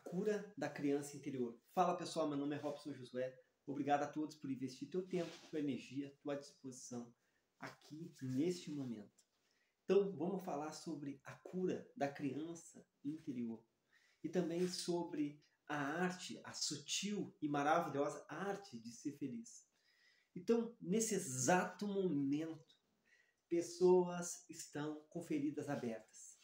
cura da criança interior. Fala pessoal, meu nome é Robson Josué. Obrigado a todos por investir teu tempo, tua energia, tua disposição aqui neste momento. Então vamos falar sobre a cura da criança interior e também sobre a arte, a sutil e maravilhosa arte de ser feliz. Então, nesse exato momento, pessoas estão com feridas abertas.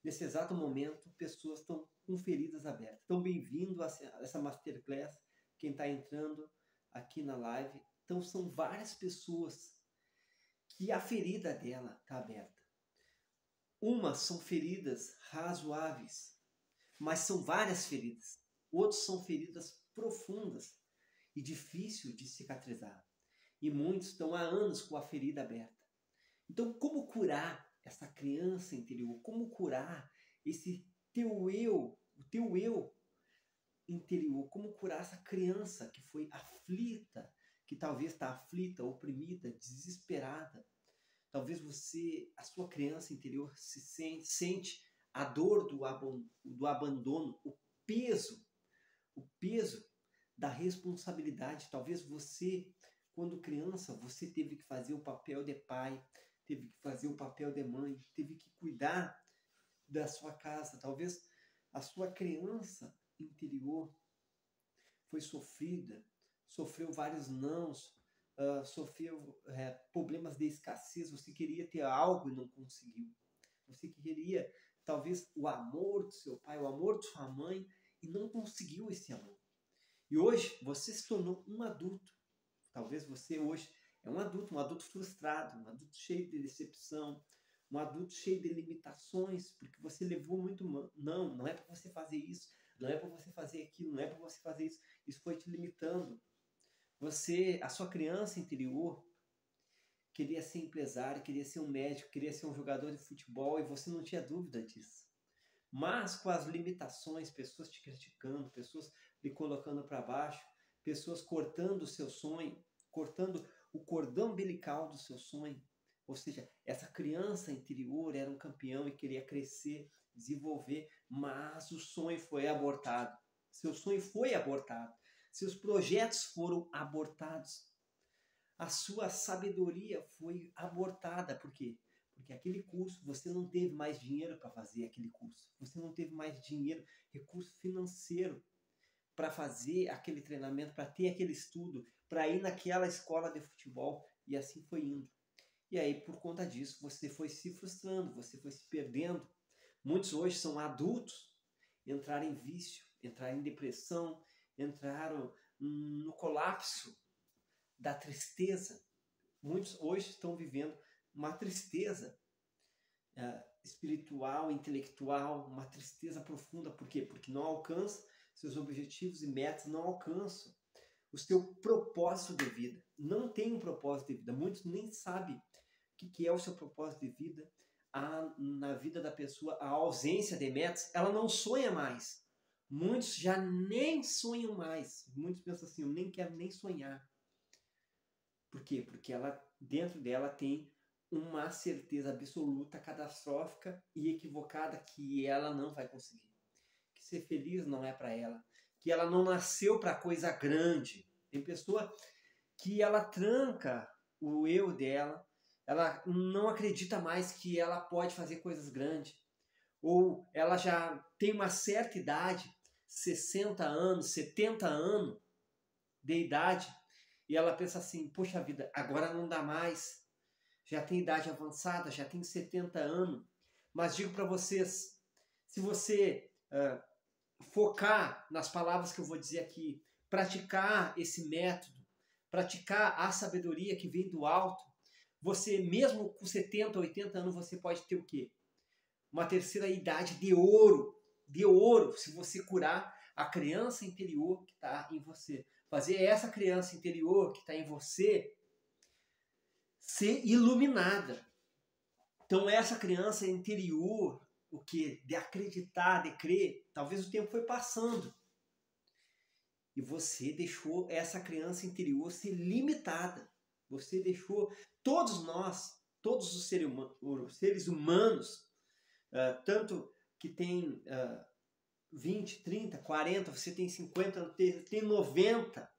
Nesse exato momento, pessoas estão com feridas abertas. Então, bem-vindo a essa Masterclass. Quem está entrando aqui na live. Então, são várias pessoas que a ferida dela está aberta. Umas são feridas razoáveis, mas são várias feridas. Outros são feridas profundas e difíceis de cicatrizar. E muitos estão há anos com a ferida aberta. Então, como curar essa criança interior? Como curar esse teu eu, o teu eu interior? Como curar essa criança que foi aflita, que talvez está aflita, oprimida, desesperada? Talvez você, a sua criança interior, sente a dor do abandono, o peso da responsabilidade. Talvez você, quando criança, você teve que fazer o papel de pai, teve que fazer o papel de mãe, teve que cuidar da sua casa. Talvez a sua criança interior foi sofrida, sofreu vários nãos, sofreu problemas de escassez. Você queria ter algo e não conseguiu. Você queria, talvez, o amor do seu pai, o amor de sua mãe e não conseguiu esse amor. E hoje você se tornou um adulto. Talvez você hoje é um adulto frustrado, um adulto cheio de decepção, um adulto cheio de limitações, porque você levou muito não é para você fazer isso, não é para você fazer aquilo, não é para você fazer isso. Isso foi te limitando. Você, a sua criança interior, queria ser empresário, queria ser um médico, queria ser um jogador de futebol e você não tinha dúvida disso. Mas com as limitações, pessoas te criticando, pessoas lhe colocando para baixo, pessoas cortando o seu sonho, cortando o cordão umbilical do seu sonho. Ou seja, essa criança interior era um campeão e queria crescer, desenvolver, mas o sonho foi abortado. Seu sonho foi abortado. Seus projetos foram abortados. A sua sabedoria foi abortada. Por quê? Porque aquele curso, você não teve mais dinheiro para fazer aquele curso. Você não teve mais dinheiro, recurso financeiro para fazer aquele treinamento, para ter aquele estudo, para ir naquela escola de futebol. E assim foi indo. E aí, por conta disso, você foi se frustrando, você foi se perdendo. Muitos hoje são adultos, entraram em vício, entraram em depressão, entraram no colapso da tristeza. Muitos hoje estão vivendo uma tristeza espiritual, intelectual, uma tristeza profunda. Por quê? Porque não alcança seus objetivos e metas, não alcançam o seu propósito de vida. Não tem um propósito de vida. Muitos nem sabem o que é o seu propósito de vida. Na vida da pessoa, a ausência de metas, ela não sonha mais. Muitos já nem sonham mais. Muitos pensam assim, eu nem quero nem sonhar. Por quê? Porque ela, dentro dela tem uma certeza absoluta, catastrófica e equivocada que ela não vai conseguir. Que ser feliz não é para ela. Que ela não nasceu para coisa grande. Tem pessoa que ela tranca o eu dela, ela não acredita mais que ela pode fazer coisas grandes. Ou ela já tem uma certa idade, 60 anos, 70 anos de idade, e ela pensa assim, poxa vida, agora não dá mais. Já tem idade avançada, já tem 70 anos. Mas digo para vocês, se você focar nas palavras que eu vou dizer aqui, praticar esse método, praticar a sabedoria que vem do alto, você mesmo com 70, 80 anos, você pode ter o quê? Uma terceira idade de ouro, se você curar a criança interior que está em você. Fazer essa criança interior que está em você ser iluminada. Então essa criança interior, o que? De acreditar, de crer, talvez o tempo foi passando. E você deixou essa criança interior ser limitada. Você deixou todos nós, todos os seres humanos, tanto que tem 20, 30, 40, você tem 50, eu tenho 90,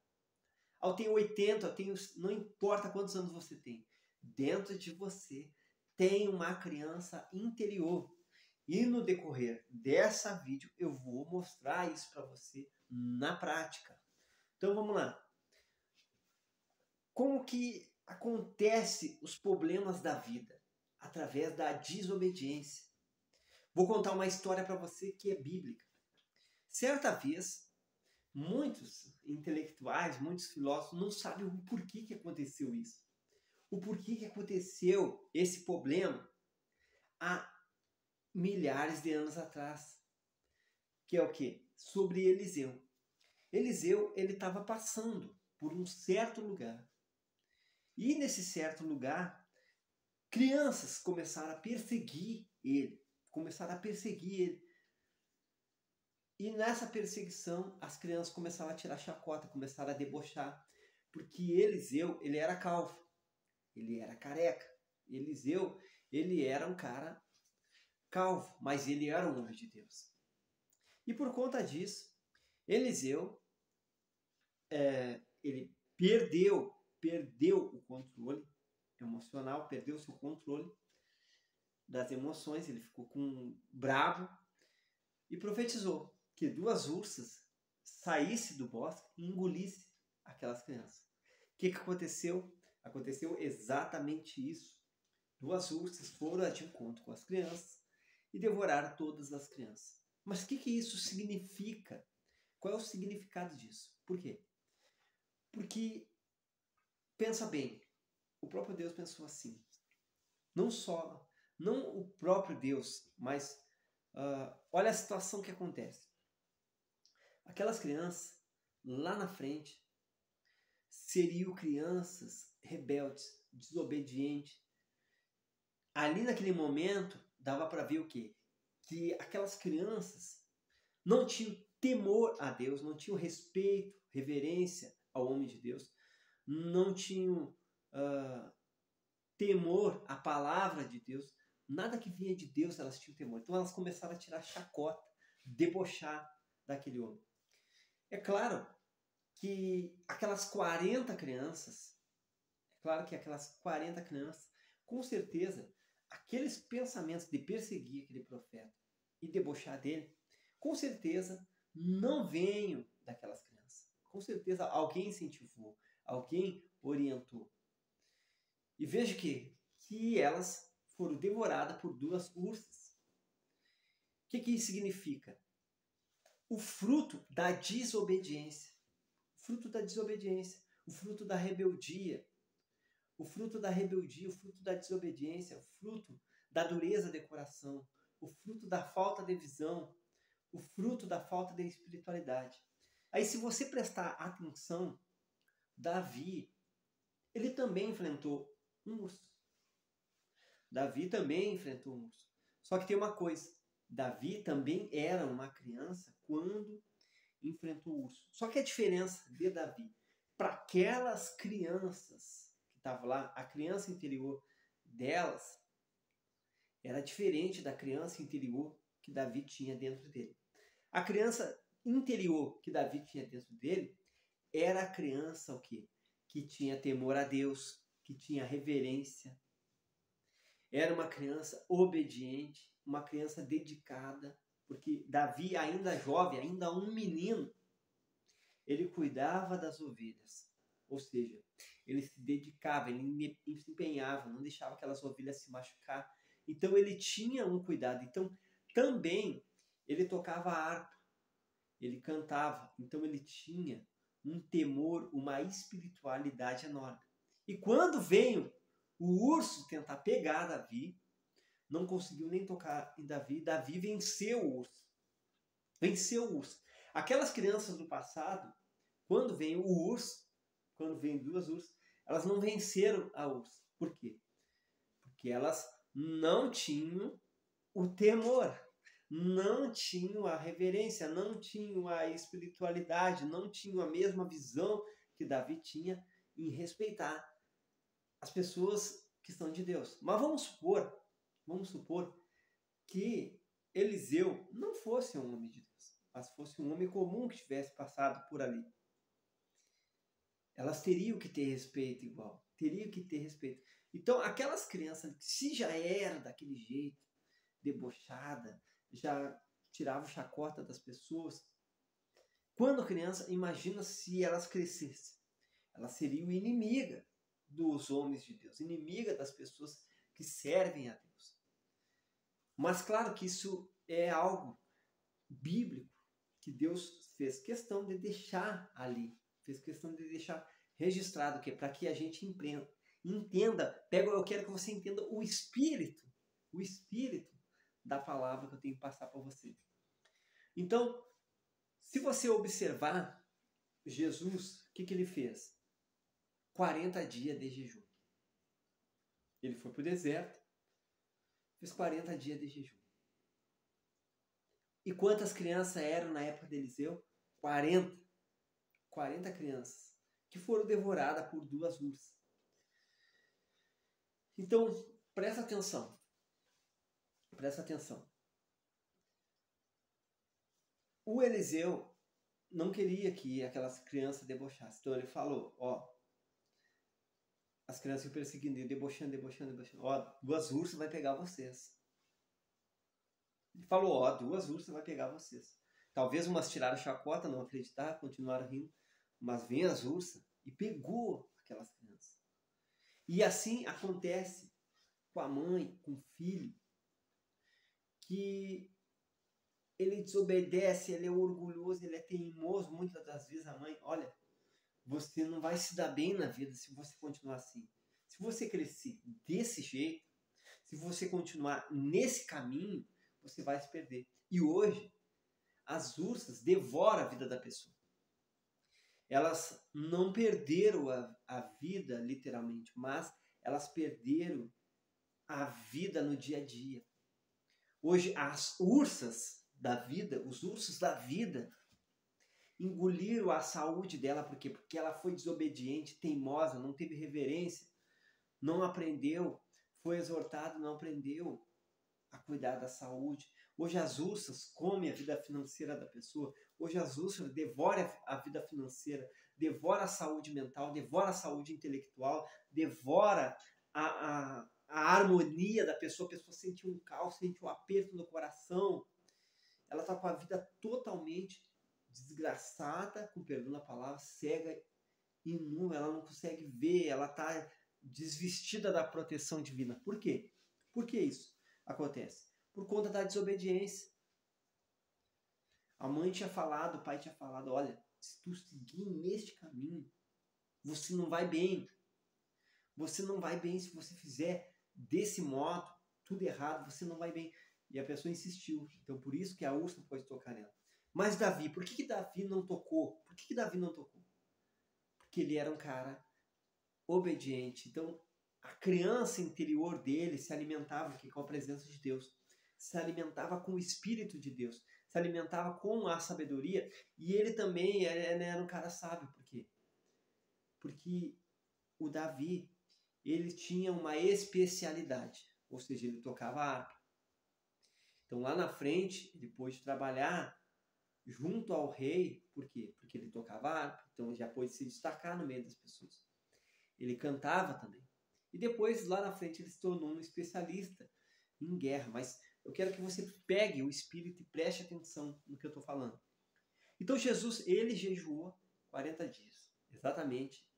eu tenho 80, eu tenho, não importa quantos anos você tem. Dentro de você tem uma criança interior. E no decorrer dessa vídeo eu vou mostrar isso para você na prática. Então vamos lá. Como que acontece os problemas da vida? Através da desobediência. Vou contar uma história para você que é bíblica. Certa vez, muitos intelectuais, muitos filósofos não sabem o porquê que aconteceu isso. O porquê que aconteceu esse problema há milhares de anos atrás. Que é o quê? Sobre Eliseu. Eliseu, ele estava passando por um certo lugar. E nesse certo lugar, crianças começaram a perseguir ele. E nessa perseguição, as crianças começaram a tirar chacota, começaram a debochar. Porque Eliseu, ele era calvo. Ele era careca. Eliseu, ele era um cara calvo, mas ele era um homem de Deus. E por conta disso, Eliseu, ele perdeu o controle emocional, perdeu seu controle das emoções, ele ficou bravo e profetizou que 2 ursas saíssem do bosque e engolissem aquelas crianças. O que aconteceu? Aconteceu exatamente isso. 2 ursas foram de encontro com as crianças e devoraram todas as crianças. Mas o que isso significa? Qual é o significado disso? Por quê? Porque, pensa bem, o próprio Deus pensou assim. Não o próprio Deus, mas olha a situação que acontece. Aquelas crianças, lá na frente, seriam crianças rebeldes, desobedientes. Ali naquele momento, dava para ver o quê? Que aquelas crianças não tinham temor a Deus, não tinham respeito, reverência ao homem de Deus, não tinham temor à palavra de Deus, nada que vinha de Deus elas tinham temor. Então elas começaram a tirar chacota, debochar daquele homem. É claro que aquelas 40 crianças, com certeza, aqueles pensamentos de perseguir aquele profeta e debochar dele, com certeza não veio daquelas crianças. Com certeza alguém incentivou, alguém orientou. E veja que elas foram devoradas por 2 ursas. O que isso significa? O fruto da desobediência. O fruto da desobediência. O fruto da rebeldia. O fruto da desobediência. O fruto da dureza de coração. O fruto da falta de visão. O fruto da falta de espiritualidade. Aí, se você prestar atenção, Davi, ele também enfrentou um urso. Só que tem uma coisa. Davi também era uma criança quando enfrentou o urso. Só que a diferença de Davi para aquelas crianças que estavam lá, a criança interior delas, era diferente da criança interior que Davi tinha dentro dele. A criança interior que Davi tinha dentro dele era a criança o quê? Que tinha temor a Deus, que tinha reverência. Era uma criança obediente, uma criança dedicada, porque Davi, ainda jovem, ainda um menino, ele cuidava das ovelhas. Ou seja, ele se dedicava, ele se empenhava, não deixava aquelas ovelhas se machucar. Então ele tinha um cuidado. Então também ele tocava harpa, ele cantava. Então ele tinha um temor, uma espiritualidade enorme. E quando veio o urso tentar pegar Davi, não conseguiu nem tocar em Davi. Davi venceu o urso. Aquelas crianças do passado, quando vem o urso, quando vem 2 ursas, elas não venceram a ursa. Por quê? Porque elas não tinham o temor, não tinham a reverência, não tinham a espiritualidade, não tinham a mesma visão que Davi tinha em respeitar as pessoas que são de Deus. Mas vamos supor que Eliseu não fosse um homem de Deus. mas fosse um homem comum que tivesse passado por ali. Elas teriam que ter respeito igual, teriam que ter respeito. Então, aquelas crianças, se já era daquele jeito, debochada, já tirava o chacota das pessoas, quando criança, imagina se elas crescessem. Elas seriam inimiga dos homens de Deus, inimiga das pessoas que servem a Deus. Mas claro que isso é algo bíblico, que Deus fez questão de deixar ali, fez questão de deixar registrado, que para que a gente entenda, eu quero que você entenda o espírito da palavra que eu tenho que passar para você. Então, se você observar Jesus, o que ele fez? 40 dias de jejum. Ele foi para o deserto, fez 40 dias de jejum. E quantas crianças eram na época de Eliseu? 40. 40 crianças que foram devoradas por 2 ursas. Então, presta atenção. Presta atenção. O Eliseu não queria que aquelas crianças debochassem. Então ele falou, as crianças iam perseguindo, debochando. 2 ursas vai pegar vocês. Ele falou, 2 ursas vai pegar vocês. Talvez umas tiraram chacota, não acreditaram, continuaram rindo. Mas vem as ursas e pegou aquelas crianças. E assim acontece com a mãe, com o filho, que ele desobedece, ele é orgulhoso, ele é teimoso. Muitas das vezes a mãe, olha, você não vai se dar bem na vida se você continuar assim. Se você crescer desse jeito, se você continuar nesse caminho, você vai se perder. E hoje, as ursas devoram a vida da pessoa. Elas não perderam a vida, literalmente, mas elas perderam a vida no dia a dia. Hoje, as ursas da vida, os ursos da vida, engoliram a saúde dela. Por quê? Porque ela foi desobediente, teimosa, não teve reverência, não aprendeu, foi exortada, não aprendeu a cuidar da saúde. Hoje as ursas comem a vida financeira da pessoa. Hoje as ursas devoram a vida financeira, devora a saúde mental, devora a saúde intelectual, devora a harmonia da pessoa. A pessoa sente um caos, sente um aperto no coração. Ela está com a vida totalmente desgraçada, com perdão da palavra, cega e nua. Ela não consegue ver, ela está desvestida da proteção divina. Por quê? Por que isso acontece? Por conta da desobediência. A mãe tinha falado, o pai tinha falado, olha, se tu seguir neste caminho, você não vai bem. Você não vai bem se você fizer desse modo, tudo errado, você não vai bem. E a pessoa insistiu. Então, por isso que a ursa pode tocar nela. Mas Davi, por que Davi não tocou? Por que Davi não tocou? Porque ele era um cara obediente. Então, a criança interior dele se alimentava aqui com a presença de Deus. Se alimentava com o Espírito de Deus. Se alimentava com a sabedoria. E ele também era um cara sábio. Por quê? Porque o Davi, ele tinha uma especialidade. Ou seja, ele tocava harpa. Então, lá na frente, ele pôde trabalhar junto ao rei. Por quê? Porque ele tocava harpa. Então, ele já pôde se destacar no meio das pessoas. Ele cantava também. E depois, lá na frente, ele se tornou um especialista em guerra. Mas eu quero que você pegue o espírito e preste atenção no que eu estou falando. Então, Jesus, ele jejuou 40 dias. Exatamente.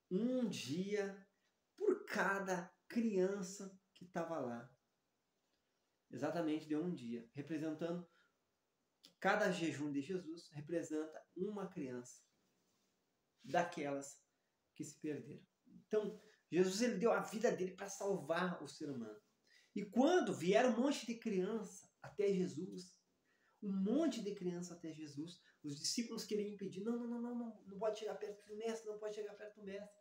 Um dia por cada criança que estava lá. Exatamente, deu um dia. Representando que cada jejum de Jesus representa uma criança daquelas que se perderam. Então, Jesus, ele deu a vida dele para salvar o ser humano. E quando vieram um monte de criança até Jesus, os discípulos queriam impedir, não pode chegar perto do mestre, não pode chegar perto do mestre.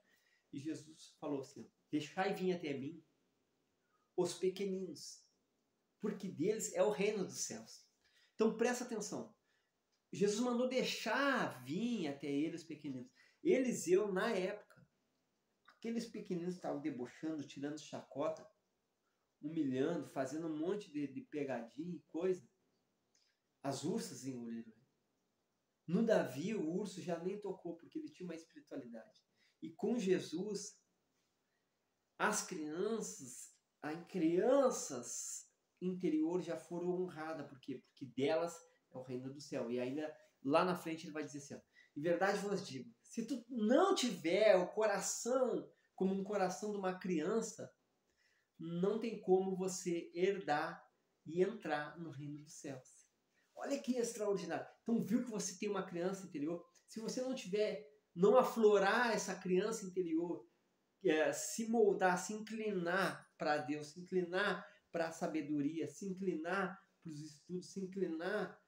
E Jesus falou assim, deixai vir até mim os pequeninos, porque deles é o reino dos céus. Então presta atenção, Jesus mandou deixar vir até eles os pequeninos. Eliseu, na época, aqueles pequeninos estavam debochando, tirando chacota, humilhando, fazendo um monte de pegadinha e coisa. as ursas engoliram ele. No Davi, o urso já nem tocou, porque ele tinha uma espiritualidade. E com Jesus, as crianças interior já foram honradas. Por quê? Porque delas é o reino do céu. E ainda lá na frente ele vai dizer assim, ó, em verdade vos digo, se tu não tiver o coração como um coração de uma criança, não tem como você herdar e entrar no reino dos céus. Olha que extraordinário. Então viu que você tem uma criança interior? Se você não aflorar essa criança interior, se moldar, se inclinar para Deus, se inclinar para a sabedoria, se inclinar para os estudos, se inclinar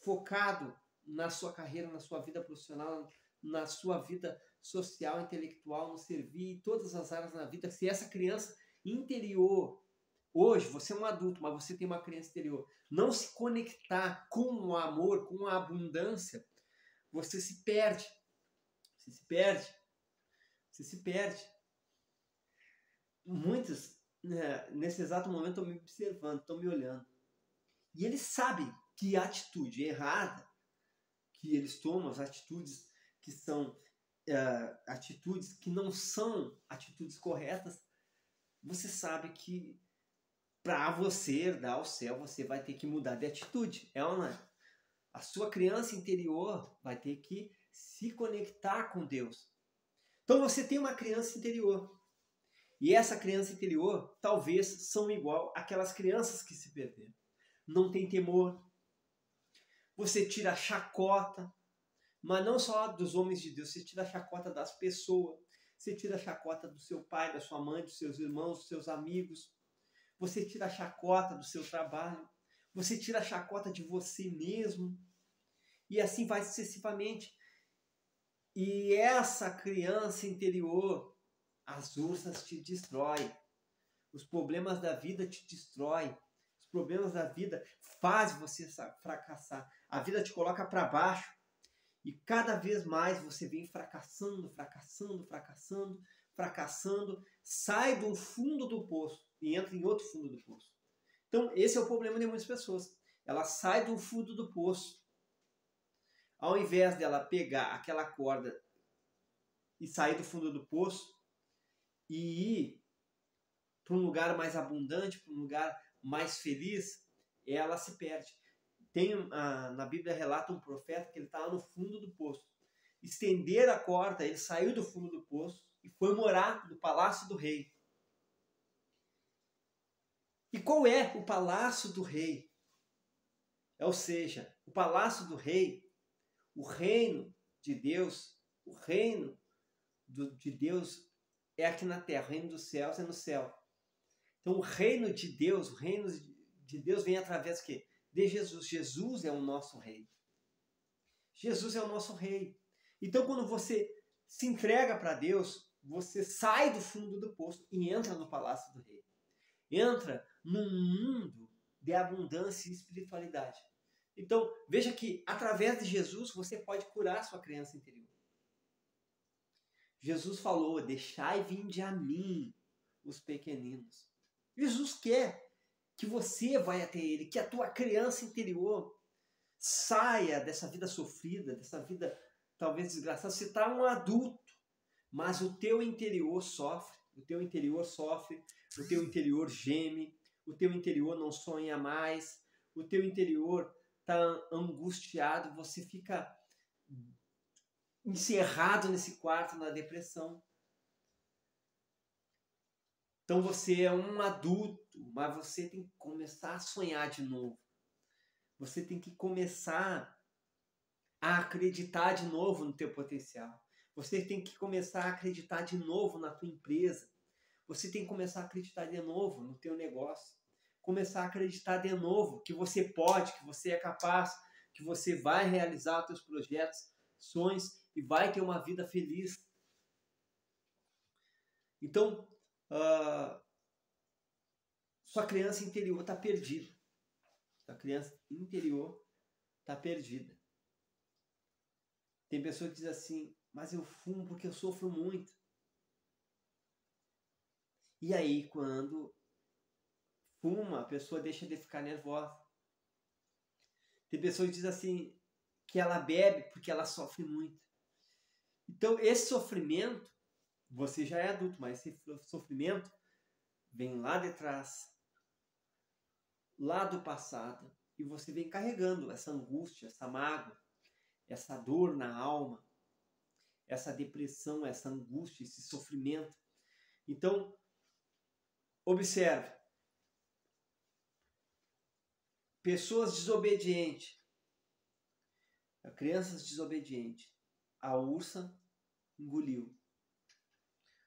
focado na sua carreira, na sua vida profissional, na sua vida social, intelectual, no servir, em todas as áreas da vida. Se essa criança interior, hoje você é um adulto, mas você tem uma criança interior, não se conectar com o amor, com a abundância, você se perde. Você se perde. Você se perde. Muitos, nesse exato momento, estão me observando, estão me olhando. E eles sabem que a atitude errada que eles tomam, as atitudes que são atitudes que não são atitudes corretas, você sabe que para você herdar o céu, você vai ter que mudar de atitude. É ou não é? A sua criança interior vai ter que se conectar com Deus. Então você tem uma criança interior. E essa criança interior, talvez, são igual aquelas crianças que se perderam. Não tem temor. Você tira a chacota, mas não só dos homens de Deus, você tira a chacota das pessoas. Você tira a chacota do seu pai, da sua mãe, dos seus irmãos, dos seus amigos. Você tira a chacota do seu trabalho. Você tira a chacota de você mesmo. E assim vai sucessivamente. E essa criança interior, as ursas te destroem. Os problemas da vida te destroem. Os problemas da vida fazem você fracassar. A vida te coloca para baixo. E cada vez mais você vem fracassando, sai do fundo do poço e entra em outro fundo do poço. Então, esse é o problema de muitas pessoas. Ela sai do fundo do poço. Ao invés dela pegar aquela corda e sair do fundo do poço e ir para um lugar mais abundante, para um lugar mais feliz, ela se perde. Na Bíblia relata um profeta que ele está lá no fundo do poço. Estenderam a corda, ele saiu do fundo do poço e foi morar no palácio do rei. E qual é o palácio do rei? Ou seja, o palácio do rei, o reino de Deus, o reino de Deus é aqui na terra, o reino dos céus é no céu. Então o reino de Deus vem através do quê? De Jesus. Jesus é o nosso rei. Jesus é o nosso rei. Então quando você se entrega para Deus, você sai do fundo do poço e entra no palácio do rei. Entra num mundo de abundância e espiritualidade. Então veja que através de Jesus você pode curar a sua criança interior. Jesus falou, deixai vinde a mim os pequeninos. Jesus quer que você vai até Ele, que a tua criança interior saia dessa vida sofrida, dessa vida talvez desgraçada. Você está um adulto, mas o teu interior sofre, o teu interior geme, o teu interior não sonha mais, o teu interior está angustiado, você fica encerrado nesse quarto, na depressão. Então você é um adulto, mas você tem que começar a sonhar de novo. Você tem que começar a acreditar de novo no teu potencial. Você tem que começar a acreditar de novo na tua empresa. Você tem que começar a acreditar de novo no teu negócio. Começar a acreditar de novo que você pode, que você é capaz, que você vai realizar os teus projetos, sonhos e vai ter uma vida feliz. Então, sua criança interior está perdida. Sua criança interior está perdida. Tem pessoa que diz assim, mas eu fumo porque eu sofro muito. E aí, quando fuma, a pessoa deixa de ficar nervosa. Tem pessoas que dizem assim, que ela bebe porque ela sofre muito. Então, esse sofrimento, você já é adulto, mas esse sofrimento vem lá de trás, lá do passado, e você vem carregando essa angústia, essa mágoa, essa dor na alma, essa depressão, essa angústia, esse sofrimento. Então, observe. Pessoas desobedientes, crianças desobedientes, a ursa engoliu.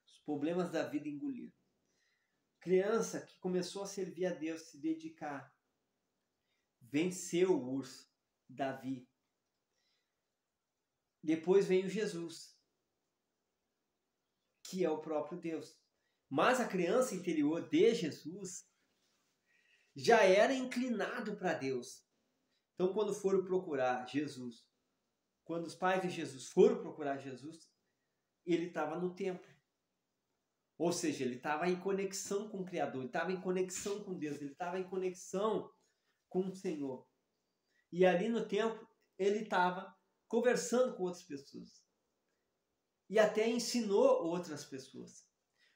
Os problemas da vida engoliram. Criança que começou a servir a Deus, se dedicar, venceu o urso, Davi. Depois veio Jesus, que é o próprio Deus. Mas a criança interior de Jesus já era inclinado para Deus. Então, quando foram procurar Jesus, quando os pais de Jesus foram procurar Jesus, ele estava no templo. Ou seja, ele estava em conexão com o Criador, ele estava em conexão com Deus, ele estava em conexão com o Senhor. E ali no templo, ele estava conversando com outras pessoas. E até ensinou outras pessoas.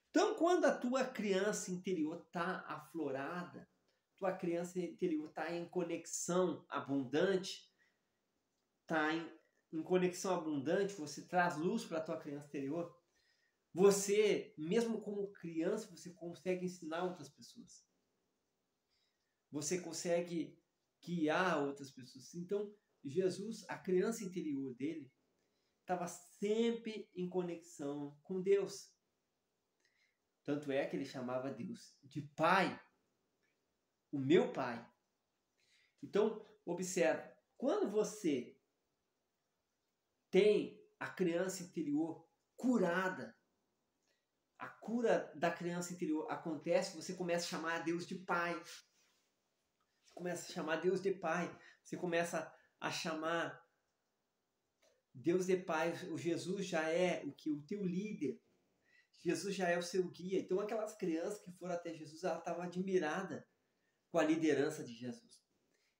Então, quando a tua criança interior está aflorada, tua criança interior está em conexão abundante, está em conexão abundante, você traz luz para a tua criança interior, você, mesmo como criança, você consegue ensinar outras pessoas. Você consegue guiar outras pessoas. Então, Jesus, a criança interior dele, estava sempre em conexão com Deus. Tanto é que ele chamava Deus de Pai, o meu Pai. Então, observe, quando você tem a criança interior curada, a cura da criança interior acontece, você começa a chamar a Deus de Pai. Você começa a chamar Deus de Pai. Você começa a chamar Deus de Pai. O Jesus já é o teu líder. Jesus já é o seu guia. Então aquelas crianças que foram até Jesus, ela estava admirada com a liderança de Jesus.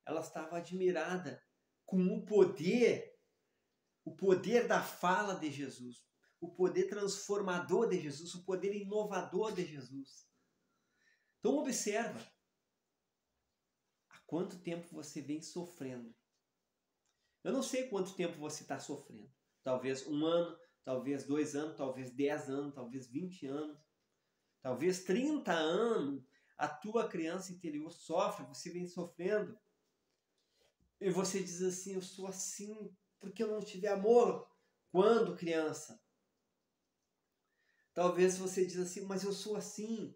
Ela estava admirada com o poder da fala de Jesus, o poder transformador de Jesus, o poder inovador de Jesus. Então observa há quanto tempo você vem sofrendo. Eu não sei quanto tempo você está sofrendo. Talvez 1 ano, talvez 2 anos, talvez 10 anos, talvez 20 anos, talvez 30 anos. A tua criança interior sofre, você vem sofrendo. E você diz assim, eu sou assim porque eu não tive amor quando criança. Talvez você diz assim, mas eu sou assim.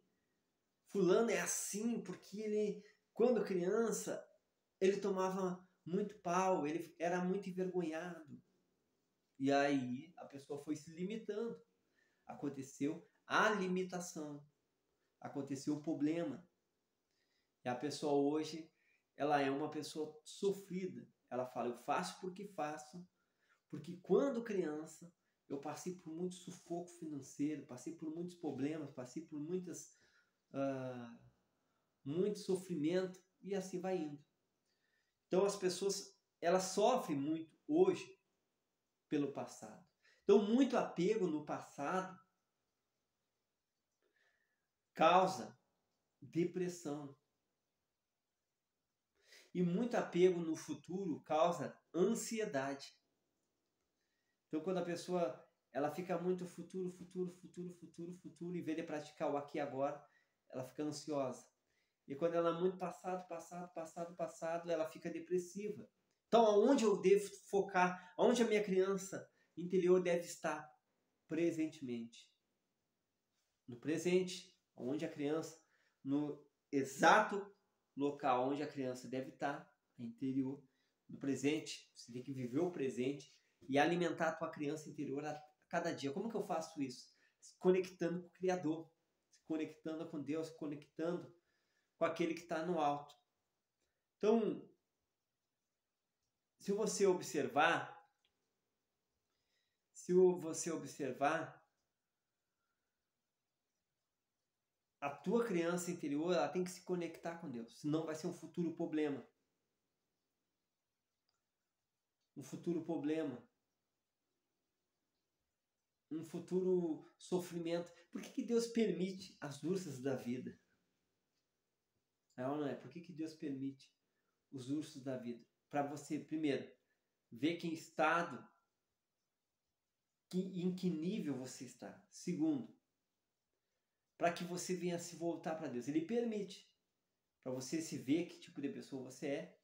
Fulano é assim porque ele, quando criança, ele tomava muito pau, ele era muito envergonhado. E aí a pessoa foi se limitando. Aconteceu a limitação. Aconteceu o problema. E a pessoa hoje, ela é uma pessoa sofrida. Ela fala, eu faço, porque quando criança eu passei por muito sufoco financeiro, passei por muitos problemas, passei por muito sofrimento e assim vai indo. Então as pessoas, elas sofrem muito hoje pelo passado. Então muito apego no passado causa depressão. E muito apego no futuro causa ansiedade. Então quando a pessoa ela fica muito futuro, em vez de praticar o aqui e agora, ela fica ansiosa. E quando ela é muito passado, ela fica depressiva. Então aonde eu devo focar? Aonde a minha criança interior deve estar? Presentemente. No presente, onde a criança, no exato local onde a criança deve estar, interior, no presente, você tem que viver o presente e alimentar a tua criança interior a cada dia. Como que eu faço isso? Se conectando com o Criador, se conectando com Deus, se conectando com aquele que está no alto. Então, se você observar, a tua criança interior ela tem que se conectar com Deus, senão vai ser um futuro problema. um futuro problema, um futuro sofrimento. Por que Deus permite as ursos da vida? Não é? Por que Deus permite os ursos da vida? Para você, primeiro, ver que estado, em que nível você está. Segundo, para que você venha se voltar para Deus. Ele permite para você se ver que tipo de pessoa você é.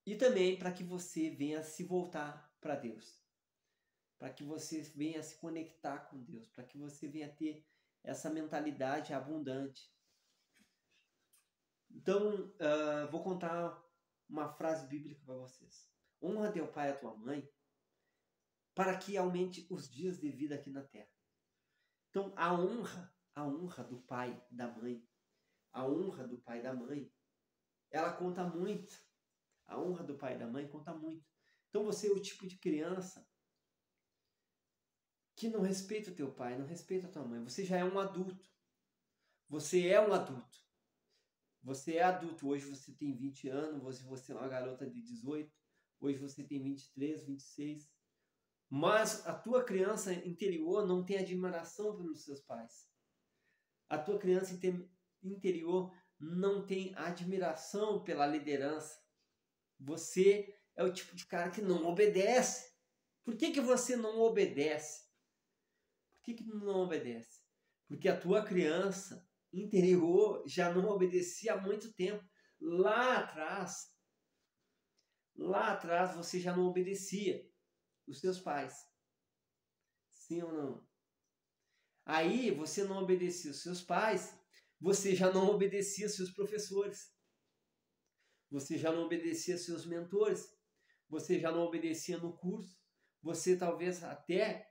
E também para que você venha se voltar para Deus. Para que você venha se conectar com Deus. Para que você venha ter essa mentalidade abundante. Então, vou contar uma frase bíblica para vocês. Honra teu pai e a tua mãe, para que aumente os dias de vida aqui na terra. Então, a honra do pai e da mãe, a honra do pai e da mãe, ela conta muito. A honra do pai e da mãe conta muito. Então, você é o tipo de criança que não respeita o teu pai, não respeita a tua mãe. Você já é um adulto. Você é um adulto. Você é adulto. Hoje você tem 20 anos, hoje você é uma garota de 18, hoje você tem 23, 26. Mas a tua criança interior não tem admiração pelos seus pais. A tua criança interior não tem admiração pela liderança. Você é o tipo de cara que não obedece. Por que você não obedece? Por que não obedece? Porque a tua criança interior já não obedecia há muito tempo. Lá atrás você já não obedecia os seus pais. Sim ou não? Aí você não obedecia os seus pais, você já não obedecia seus professores. Você já não obedecia seus mentores. Você já não obedecia no curso. Você talvez até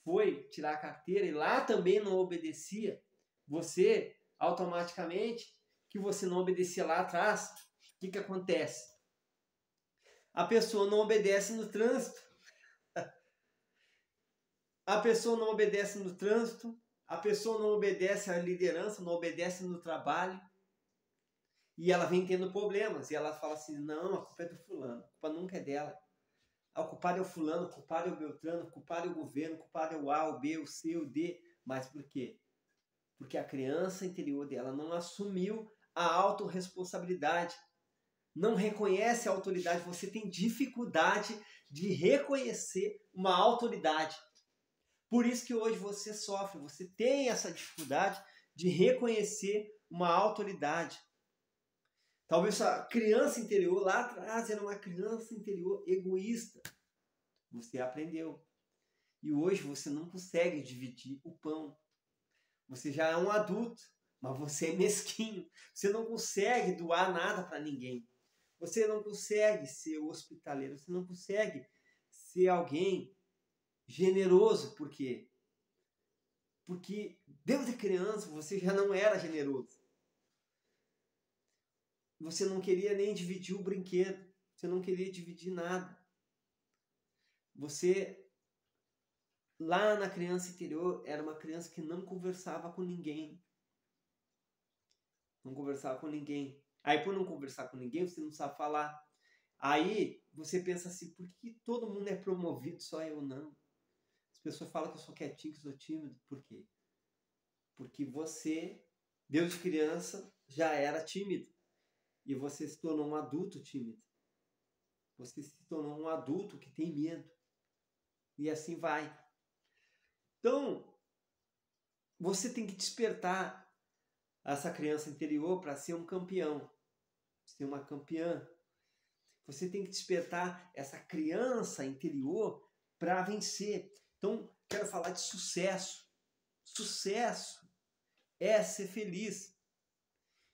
foi tirar a carteira e lá também não obedecia. Você, automaticamente, que você não obedecia lá atrás, o que acontece? A pessoa não obedece no trânsito. A pessoa não obedece no trânsito. A pessoa não obedece à liderança, não obedece no trabalho. E ela vem tendo problemas. E ela fala assim, não, a culpa é do fulano. A culpa nunca é dela. O culpado é o fulano, o culpado é o Beltrano, o culpado é o governo, o culpado é o A, o B, o C, o D. Mas por quê? Porque a criança interior dela não assumiu a autorresponsabilidade. Não reconhece a autoridade. Você tem dificuldade de reconhecer uma autoridade. Por isso que hoje você sofre. Você tem essa dificuldade de reconhecer uma autoridade. Talvez a criança interior lá atrás era uma criança interior egoísta. Você aprendeu. E hoje você não consegue dividir o pão. Você já é um adulto, mas você é mesquinho. Você não consegue doar nada para ninguém. Você não consegue ser hospitaleiro. Você não consegue ser alguém generoso. Por quê? Porque desde criança você já não era generoso. Você não queria nem dividir o brinquedo. Você não queria dividir nada. Você, lá na criança interior, era uma criança que não conversava com ninguém. Não conversava com ninguém. Aí, por não conversar com ninguém, você não sabe falar. Aí, você pensa assim, por que todo mundo é promovido, só eu não? As pessoas falam que eu sou quietinho, que eu sou tímido. Por quê? Porque você, desde criança, já era tímido. E você se tornou um adulto tímido. Você se tornou um adulto que tem medo. E assim vai. Então, você tem que despertar essa criança interior para ser um campeão. Ser uma campeã. Você tem que despertar essa criança interior para vencer. Então, quero falar de sucesso. Sucesso é ser feliz.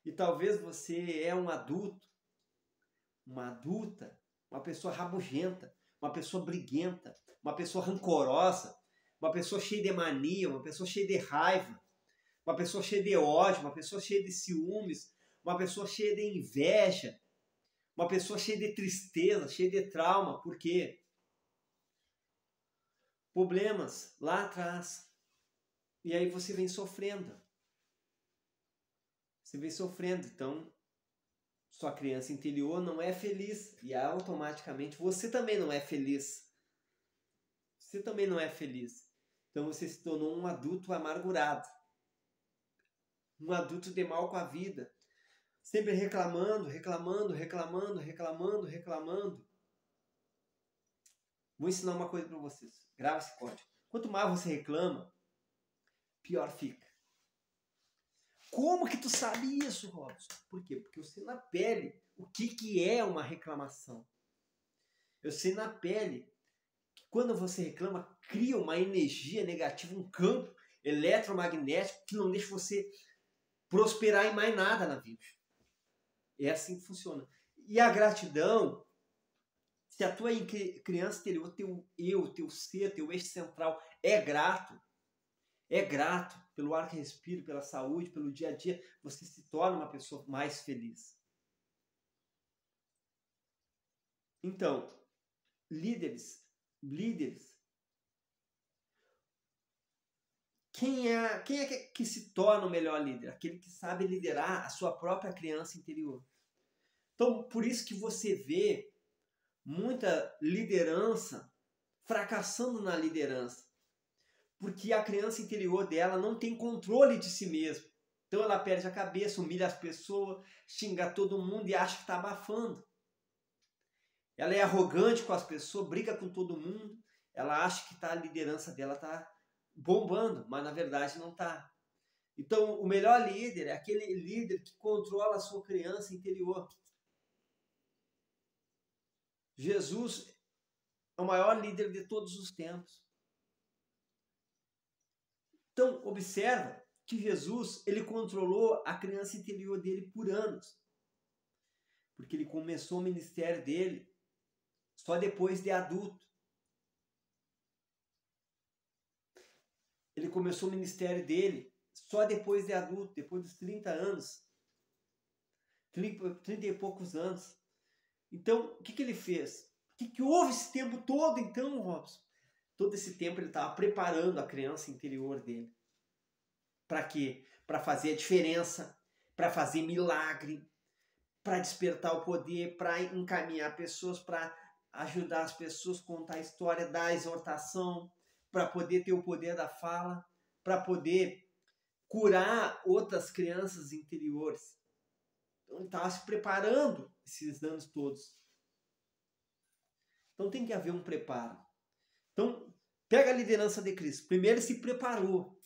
E talvez você é um adulto, uma adulta, uma pessoa rabugenta, uma pessoa briguenta, uma pessoa rancorosa, uma pessoa cheia de mania, uma pessoa cheia de raiva, uma pessoa cheia de ódio, uma pessoa cheia de ciúmes, uma pessoa cheia de inveja, uma pessoa cheia de tristeza, cheia de trauma. Por quê? Problemas lá atrás. E aí você vem sofrendo. Você vem sofrendo. Então, sua criança interior não é feliz e automaticamente você também não é feliz. Você também não é feliz. Então você se tornou um adulto amargurado. Um adulto de mal com a vida. Sempre reclamando, reclamando, reclamando, reclamando, reclamando. Vou ensinar uma coisa para vocês. Grava esse código. Quanto mais você reclama, pior fica. Como que tu sabe isso, Robson? Por quê? Porque eu sei na pele o que é uma reclamação. Eu sei na pele que quando você reclama, cria uma energia negativa, um campo eletromagnético que não deixa você prosperar em mais nada na vida. É assim que funciona. E a gratidão, se a tua criança interior, teu eu, teu ser, teu eixo central é grato pelo ar que respira, pela saúde, pelo dia a dia, você se torna uma pessoa mais feliz. Então, líderes, quem é que se torna o melhor líder? Aquele que sabe liderar a sua própria criança interior. Então, por isso que você vê muita liderança fracassando na liderança. Porque a criança interior dela não tem controle de si mesma. Então ela perde a cabeça, humilha as pessoas, xinga todo mundo e acha que está abafando. Ela é arrogante com as pessoas, briga com todo mundo. Ela acha que a liderança dela está bombando, mas na verdade não está. Então o melhor líder é aquele líder que controla a sua criança interior. Jesus é o maior líder de todos os tempos. Então, observa que Jesus, ele controlou a criança interior dele por anos. Porque ele começou o ministério dele só depois de adulto. Ele começou o ministério dele só depois de adulto, depois dos 30 anos. 30 e poucos anos. Então, o que ele fez? O que houve esse tempo todo, então, Robson? Todo esse tempo ele estava preparando a criança interior dele. Para quê? Para fazer a diferença, para fazer milagre, para despertar o poder, para encaminhar pessoas, para ajudar as pessoas a contar a história, dar a exortação, para poder ter o poder da fala, para poder curar outras crianças interiores. Então ele estava se preparando esses anos todos. Então tem que haver um preparo. Então, pega a liderança de Cristo. Primeiro ele se preparou.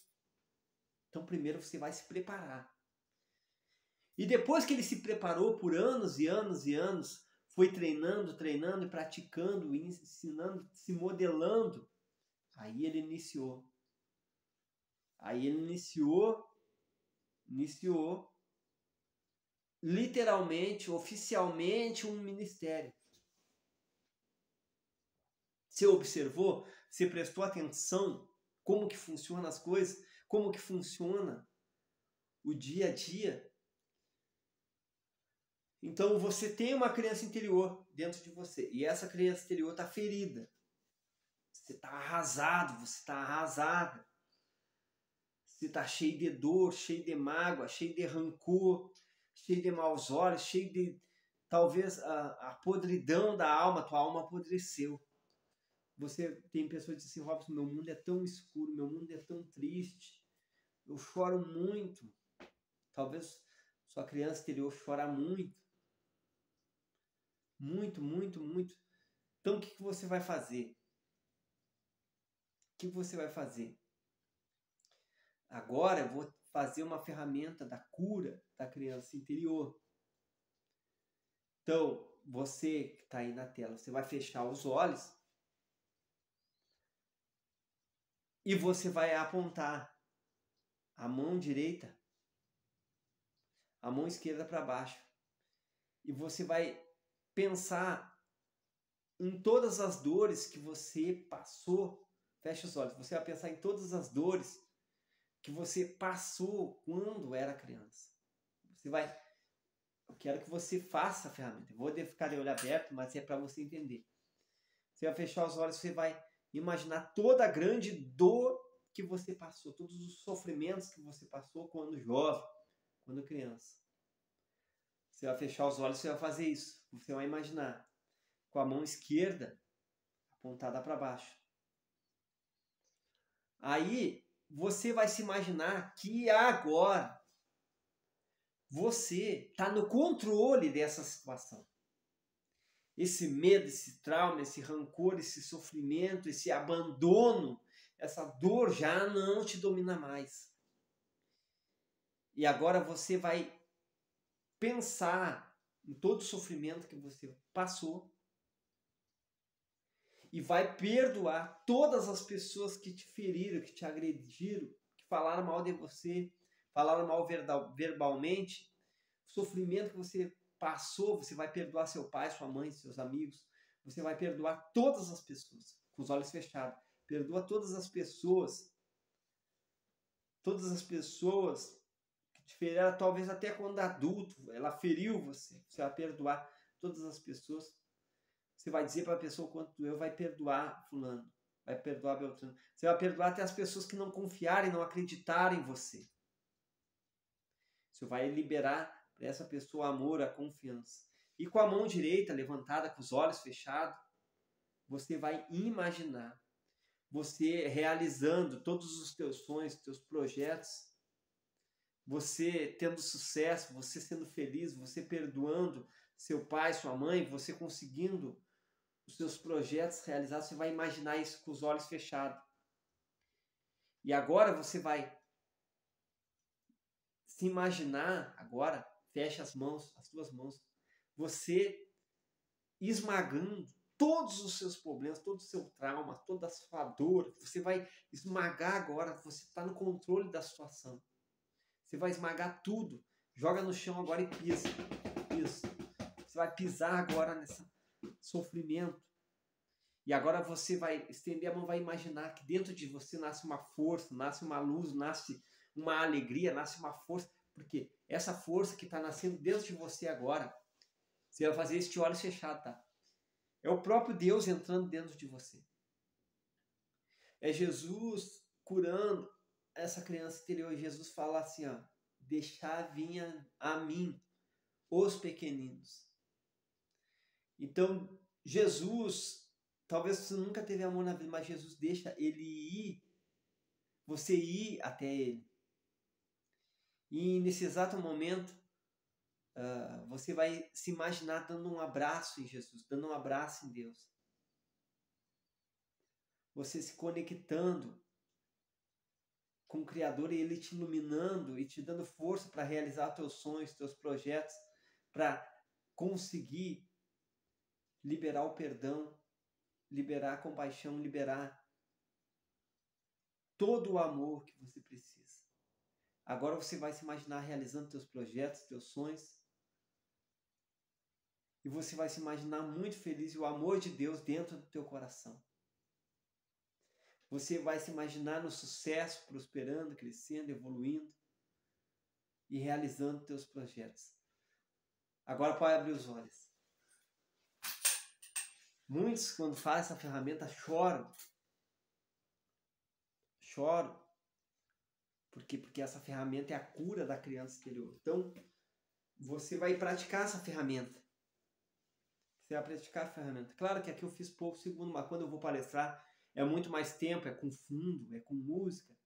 Então primeiro você vai se preparar. E depois que ele se preparou por anos e anos e anos, foi treinando, treinando e praticando, ensinando, se modelando, aí ele iniciou. Aí ele iniciou literalmente, oficialmente um ministério. Você observou? Você prestou atenção como que funcionam as coisas? Como que funciona o dia a dia? Então você tem uma criança interior dentro de você. E essa criança interior está ferida. Você está arrasado, você está arrasada. Você está cheio de dor, cheio de mágoa, cheio de rancor, cheio de maus olhos, cheio de, talvez, a podridão da alma. Tua alma apodreceu. Você tem pessoas que dizem assim, Robson, meu mundo é tão escuro, meu mundo é tão triste. Eu choro muito. Talvez sua criança interior chora muito. Muito, muito, muito. Então o que você vai fazer? O que você vai fazer? Agora eu vou fazer uma ferramenta da cura da criança interior. Então, você que está aí na tela, você vai fechar os olhos e você vai apontar a mão direita, a mão esquerda para baixo. E você vai pensar em todas as dores que você passou. Fecha os olhos. Você vai pensar em todas as dores que você passou quando era criança. Você vai... Eu quero que você faça a ferramenta. Eu vou ficar de olho aberto, mas é para você entender. Você vai fechar os olhos, você vai imaginar toda a grande dor que você passou, todos os sofrimentos que você passou quando jovem, quando criança. Você vai fechar os olhos, você vai fazer isso. Você vai imaginar com a mão esquerda apontada para baixo. Aí você vai se imaginar que agora você está no controle dessa situação. Esse medo, esse trauma, esse rancor, esse sofrimento, esse abandono, essa dor já não te domina mais. E agora você vai pensar em todo o sofrimento que você passou e vai perdoar todas as pessoas que te feriram, que te agrediram, que falaram mal de você, falaram mal verbalmente. O sofrimento que você passou, você vai perdoar seu pai, sua mãe, seus amigos. Você vai perdoar todas as pessoas, com os olhos fechados. Perdoa todas as pessoas que te feriram, talvez até quando adulto, ela feriu você. Você vai perdoar todas as pessoas. Você vai dizer para a pessoa quanto doeu, vai perdoar fulano, vai perdoar Beltrano. Você vai perdoar até as pessoas que não confiarem, não acreditarem em você. Você vai liberar para essa pessoa o amor, a confiança. E com a mão direita levantada, com os olhos fechados, você vai imaginar você realizando todos os teus sonhos, teus projetos, você tendo sucesso, você sendo feliz, você perdoando seu pai, sua mãe, você conseguindo os seus projetos realizados. Você vai imaginar isso com os olhos fechados. E agora você vai se imaginar, agora, fecha as tuas mãos, você esmagando todos os seus problemas, todo o seu trauma, toda a sua dor. Você vai esmagar agora, você está no controle da situação. Você vai esmagar tudo. Joga no chão agora e pisa. Isso. Você vai pisar agora nesse sofrimento. E agora você vai estender a mão, vai imaginar que dentro de você nasce uma força, nasce uma luz, nasce uma alegria, nasce uma força. Porque essa força que está nascendo dentro de você agora, você vai fazer isso de olhos fechados, tá? É o próprio Deus entrando dentro de você. É Jesus curando essa criança interior. E Jesus fala assim, ó, deixar vir a mim os pequeninos. Então, Jesus, talvez você nunca teve amor na vida, mas Jesus deixa ele ir, você ir até ele. E nesse exato momento, você vai se imaginar dando um abraço em Jesus, dando um abraço em Deus. Você se conectando com o Criador e Ele te iluminando e te dando força para realizar teus sonhos, teus projetos, para conseguir liberar o perdão, liberar a compaixão, liberar todo o amor que você precisa. Agora você vai se imaginar realizando teus projetos, teus sonhos, e você vai se imaginar muito feliz e o amor de Deus dentro do teu coração. Você vai se imaginar no sucesso, prosperando, crescendo, evoluindo e realizando teus projetos. Agora pode abrir os olhos. Muitos, quando fazem essa ferramenta, choram. Choram. Por quê? Porque essa ferramenta é a cura da criança interior. Então, você vai praticar essa ferramenta. Você vai praticar a ferramenta. Claro que aqui eu fiz pouco segundo, mas quando eu vou palestrar, é muito mais tempo, é com fundo, é com música.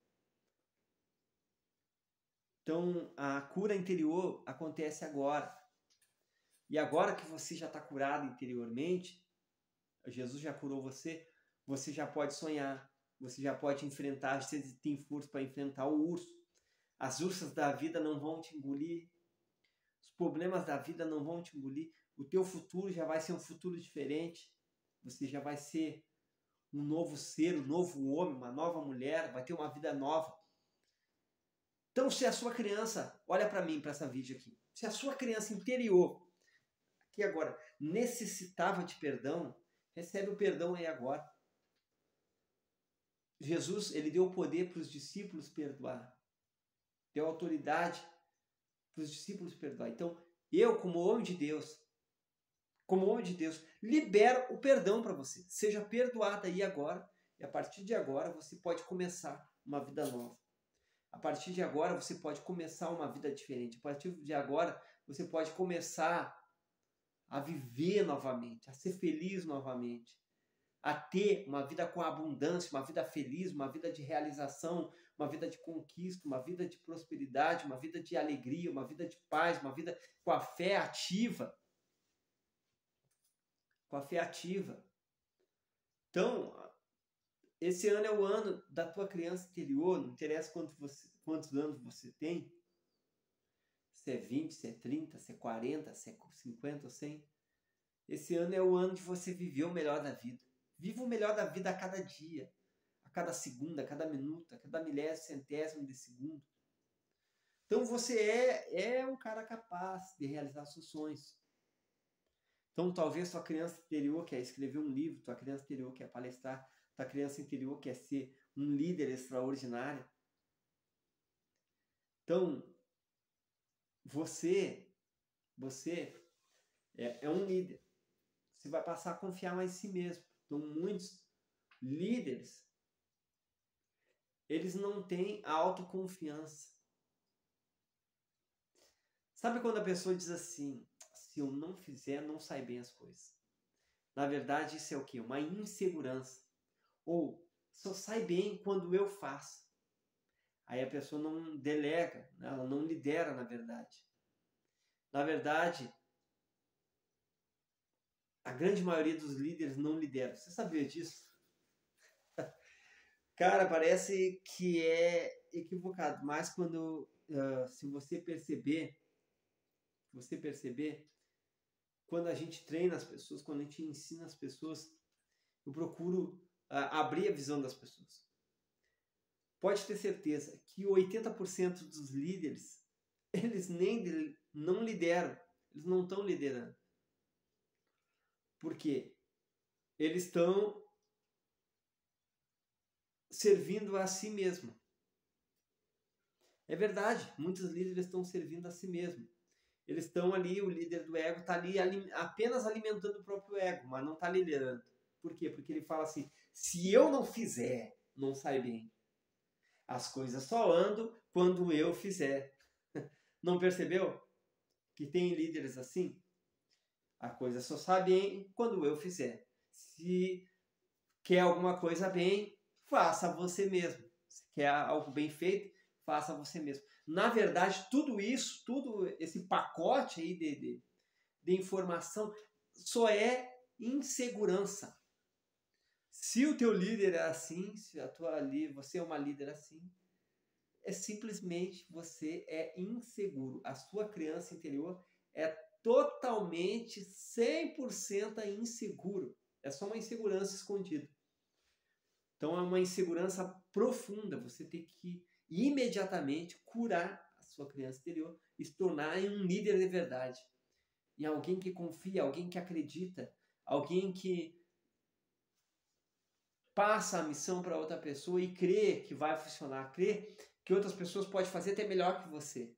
Então, a cura interior acontece agora. E agora que você já está curado interiormente, Jesus já curou você, você já pode sonhar, você já pode enfrentar, você tem força para enfrentar o urso. As ursas da vida não vão te engolir, os problemas da vida não vão te engolir, o teu futuro já vai ser um futuro diferente, você já vai ser um novo ser, um novo homem, uma nova mulher, vai ter uma vida nova. Então, se a sua criança, olha para mim, para essa vídeo aqui, se a sua criança interior, aqui agora, necessitava de perdão, recebe o perdão aí agora. Jesus, ele deu o poder para os discípulos perdoar. Deu autoridade para os discípulos perdoar. Então, eu, como homem de Deus, libero o perdão para você. Seja perdoado aí agora. E a partir de agora, você pode começar uma vida nova. A partir de agora, você pode começar uma vida diferente. A partir de agora, você pode começar a viver novamente, a ser feliz novamente, a ter uma vida com abundância, uma vida feliz, uma vida de realização, uma vida de conquista, uma vida de prosperidade, uma vida de alegria, uma vida de paz, uma vida com a fé ativa. Com a fé ativa. Então, esse ano é o ano da tua criança interior, não interessa quantos anos você tem, se é 20, se é 30, se é 40, se é 50 ou 100. Esse ano é o ano de você viver o melhor da vida. Viva o melhor da vida a cada dia, a cada segundo, a cada minuto, a cada milésimo, centésimo de segundo. Então você é um cara capaz de realizar seus sonhos. Então talvez tua criança interior quer escrever um livro, tua criança interior quer palestrar, tua criança interior quer ser um líder extraordinário. Então você é um líder. Você vai passar a confiar mais em si mesmo. Então muitos líderes, eles não têm autoconfiança. Sabe quando a pessoa diz assim, se eu não fizer, não sai bem as coisas. Na verdade, isso é o quê? Uma insegurança. Ou, só sai bem quando eu faço. Aí a pessoa não delega, né? Ela não lidera, na verdade. Na verdade, a grande maioria dos líderes não lidera. Você sabia disso? Cara, parece que é equivocado. Mas quando, se você perceber, quando a gente treina as pessoas, quando a gente ensina as pessoas, eu procuro abrir a visão das pessoas. Pode ter certeza que 80% dos líderes, eles não lideram, eles não estão liderando. Por quê? Eles estão servindo a si mesmo. É verdade, muitos líderes estão servindo a si mesmo. Eles estão ali, o líder do ego está ali apenas alimentando o próprio ego, mas não está liderando. Por quê? Porque ele fala assim, se eu não fizer, não sai bem. As coisas só andam quando eu fizer. Não percebeu? Que tem líderes assim? A coisa só sai bem quando eu fizer. Se quer alguma coisa bem, faça você mesmo. Se quer algo bem feito, faça você mesmo. Na verdade, tudo isso, todo esse pacote aí de informação só é insegurança. Se o teu líder é assim, se você é uma líder assim, é simplesmente você é inseguro. A sua criança interior é totalmente 100% inseguro. É só uma insegurança escondida. Então é uma insegurança profunda. Você tem que imediatamente curar a sua criança interior e se tornar um líder de verdade. Em alguém que confia, alguém que acredita, alguém que passa a missão para outra pessoa e crê que vai funcionar, crê que outras pessoas podem fazer até melhor que você.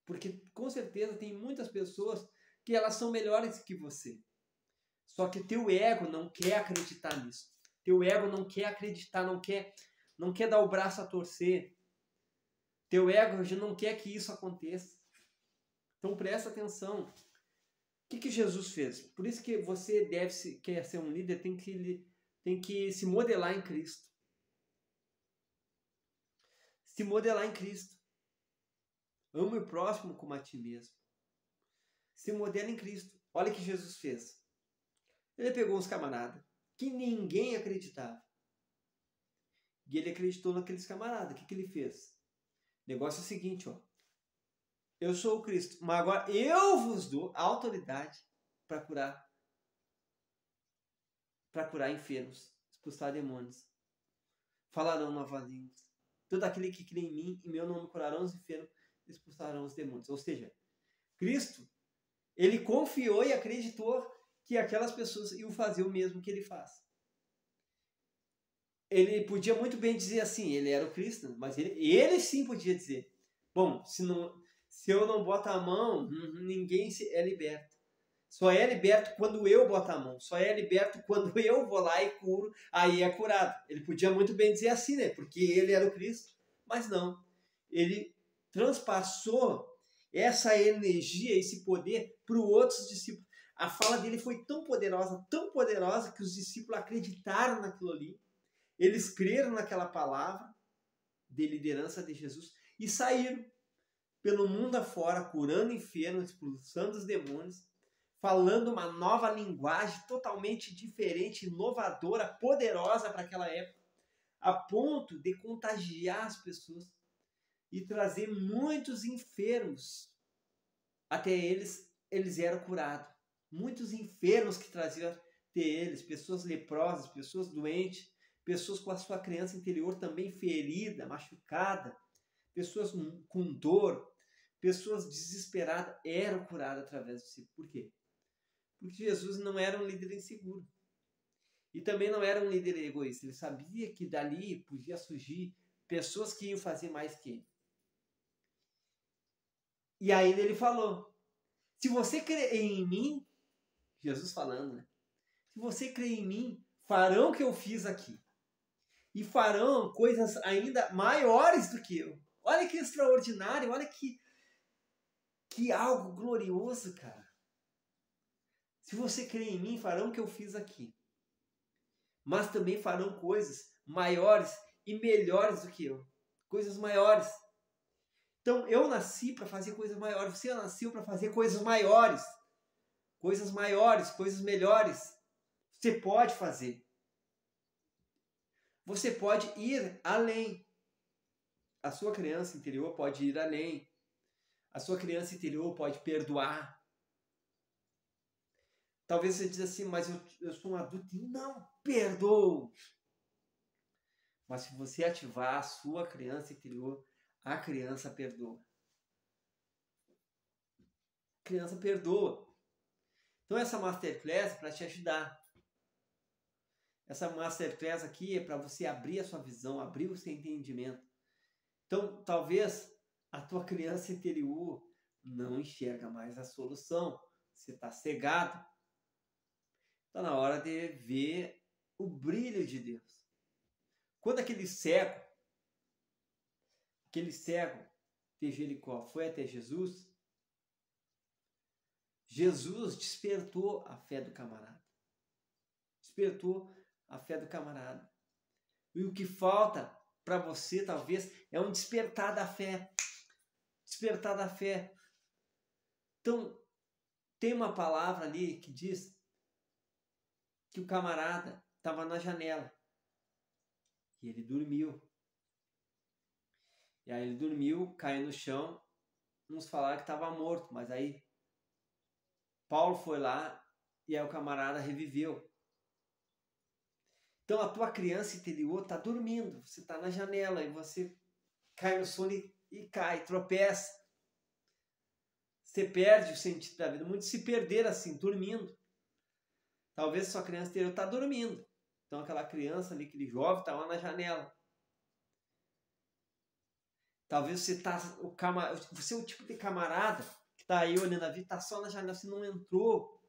Porque com certeza tem muitas pessoas que elas são melhores que você. Só que teu ego não quer acreditar nisso. Teu ego não quer acreditar, não quer dar o braço a torcer. Teu ego já não quer que isso aconteça. Então presta atenção. O que Jesus fez? Por isso que você quer ser um líder, tem que se modelar em Cristo. Se modelar em Cristo. Ame o próximo como a ti mesmo. Se modela em Cristo. Olha o que Jesus fez. Ele pegou uns camaradas que ninguém acreditava. E ele acreditou naqueles camaradas. O que ele fez? O negócio é o seguinte, ó. Eu sou o Cristo, mas agora eu vos dou a autoridade para enfermos, expulsar demônios, falarão novas línguas. Todo aquele que crê em mim, em meu nome curarão os enfermos, expulsarão os demônios. Ou seja, Cristo, ele confiou e acreditou que aquelas pessoas iam fazer o mesmo que ele faz. Ele podia muito bem dizer assim, ele era o Cristo, mas ele sim podia dizer, bom, se eu não boto a mão, ninguém é liberto. Só é liberto quando eu boto a mão. Só é liberto quando eu vou lá e curo, aí é curado. Ele podia muito bem dizer assim, né? Porque ele era o Cristo. Mas não. Ele transpassou essa energia, esse poder para os outros discípulos. A fala dele foi tão poderosa que os discípulos acreditaram naquilo ali. Eles creram naquela palavra de liderança de Jesus e saíram pelo mundo afora, curando enfermos, expulsando os demônios, falando uma nova linguagem totalmente diferente, inovadora, poderosa para aquela época, a ponto de contagiar as pessoas e trazer muitos enfermos até eles eram curados. Muitos enfermos que traziam até eles, pessoas leprosas, pessoas doentes, pessoas com a sua criança interior também ferida, machucada, pessoas com dor, pessoas desesperadas, eram curadas através do discípulo. Por quê? Porque Jesus não era um líder inseguro. E também não era um líder egoísta. Ele sabia que dali podia surgir pessoas que iam fazer mais que ele. E ainda ele falou, se você crer em mim, Jesus falando, né? Se você crer em mim, farão o que eu fiz aqui. E farão coisas ainda maiores do que eu. Olha que extraordinário, olha que algo glorioso, cara. Se você crer em mim, farão o que eu fiz aqui. Mas também farão coisas maiores e melhores do que eu. Coisas maiores. Então, eu nasci para fazer coisas maiores. Você nasceu para fazer coisas maiores. Coisas maiores, coisas melhores. Você pode fazer. Você pode ir além. A sua criança interior pode ir além. A sua criança interior pode perdoar. Talvez você diz assim, mas eu sou um adulto e não perdoo. Mas se você ativar a sua criança interior, a criança perdoa. A criança perdoa. Então essa Masterclass é para te ajudar. Essa Masterclass aqui é para você abrir a sua visão, abrir o seu entendimento. Então talvez a tua criança interior não enxerga mais a solução. Você está cegado. Está na hora de ver o brilho de Deus. Quando aquele cego de Jericó foi até Jesus, Jesus despertou a fé do camarada. Despertou a fé do camarada. E o que falta para você, talvez, é um despertar da fé. Despertar da fé. Então, tem uma palavra ali que diz que o camarada estava na janela. E ele dormiu. E aí ele dormiu, caiu no chão. Uns falaram que estava morto, mas aí Paulo foi lá e aí o camarada reviveu. Então a tua criança interior está dormindo. Você está na janela e você cai no sono e cai, tropeça. Você perde o sentido da vida. Muitos se perderam assim, dormindo. Talvez sua criança interior está dormindo. Então aquela criança ali, aquele jovem, está lá na janela. Talvez você é o tipo de camarada que está aí olhando a vida, está só na janela, você não entrou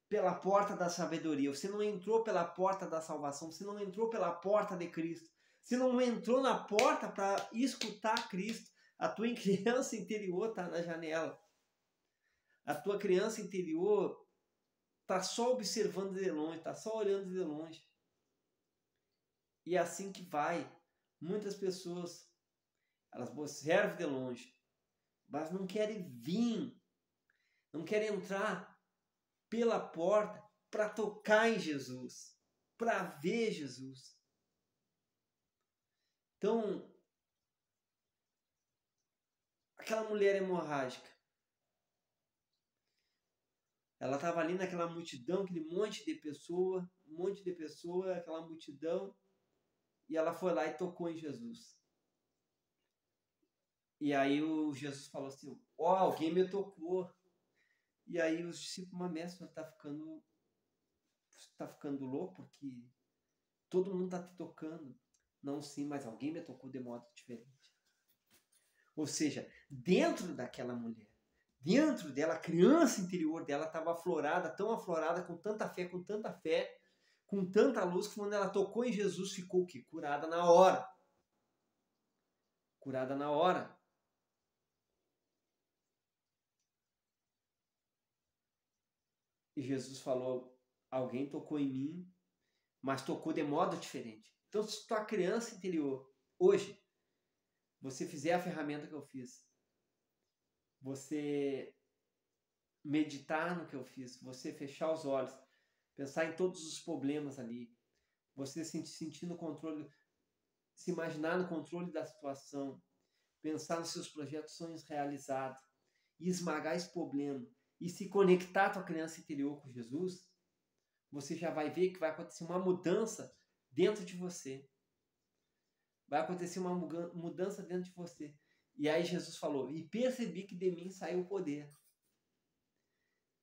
pela porta da sabedoria, você não entrou pela porta da salvação, você não entrou pela porta de Cristo, você não entrou na porta para escutar Cristo. A tua criança interior está na janela. A tua criança interior está só observando de longe, está só olhando de longe. E é assim que vai. Muitas pessoas, elas observam de longe, mas não querem vir, não querem entrar pela porta para tocar em Jesus, para ver Jesus. Então, aquela mulher hemorrágica, ela estava ali naquela multidão, aquele monte de pessoa, aquela multidão, e ela foi lá e tocou em Jesus. E aí o Jesus falou assim, alguém me tocou. E aí os discípulos, mas mestre, você está ficando louco porque todo mundo está te tocando. Não, sim, mas alguém me tocou de modo diferente. Ou seja, dentro daquela mulher, dentro dela, a criança interior dela estava aflorada, tão aflorada, com tanta fé, com tanta luz, que quando ela tocou em Jesus, ficou o quê? Curada na hora. Curada na hora. E Jesus falou, alguém tocou em mim, mas tocou de modo diferente. Então, se tua criança interior, hoje, você fizer a ferramenta que eu fiz, você meditar no que eu fiz, você fechar os olhos, pensar em todos os problemas ali, você sentir no controle, se imaginar no controle da situação, pensar nos seus projetos, sonhos realizados, e esmagar esse problema, e se conectar a tua criança interior com Jesus, você já vai ver que vai acontecer uma mudança dentro de você. Vai acontecer uma mudança dentro de você. E aí Jesus falou, e percebi que de mim saiu o poder.